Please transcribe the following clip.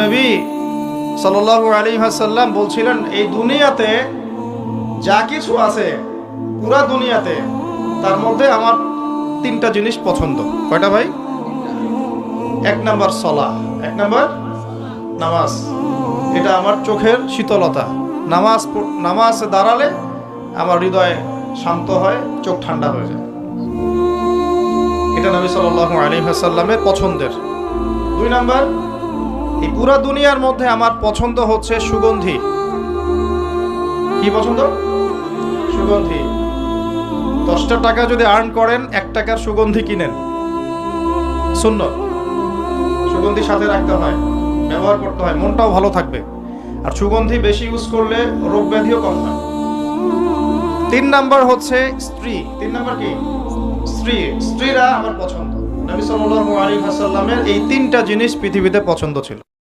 নবী সাল্লাল্লাহু আলাইহি ওয়াসাল্লাম বলছিলেন, এই দুনিয়াতে যা কিছু আছে পুরা দুনিয়াতে, তার মধ্যে আমার তিনটা জিনিস পছন্দ। কয়টা ভাই? এক নাম্বার সালাহ, এক নাম্বার নামাজ। এটা আমার চোখের শীতলতা। নামাজে দাঁড়ালে আমার হৃদয় শান্ত হয়, চোখ ঠান্ডা হয়ে যায়। এটা নবী সাল্লাল্লাহু আলাইহি ওয়াসাল্লামের পছন্দের। দুই নাম্বার, এই পুরা দুনিয়ার মধ্যে আমার পছন্দ হচ্ছে সুগন্ধি। কি পছন্দ? সুগন্ধি। 10টা টাকা যদি আর্ন করেন, 1 টাকার সুগন্ধি কিনেন, সুন্নাত। সুগন্ধি সাথে রাখতে হয়, ব্যবহার করতে হয়, মনটাও ভালো থাকবে। আর সুগন্ধি বেশি ইউজ করলে রোগ ব্যাধিও কম হয়। 3 নাম্বার হচ্ছে স্ত্রী। 3 নাম্বার কি? স্ত্রী। স্ত্রীরা আমার পছন্দ। নবী সাল্লাল্লাহু আলাইহি ওয়াসাল্লামের এই 3টা জিনিস পৃথিবীতে পছন্দ ছিল।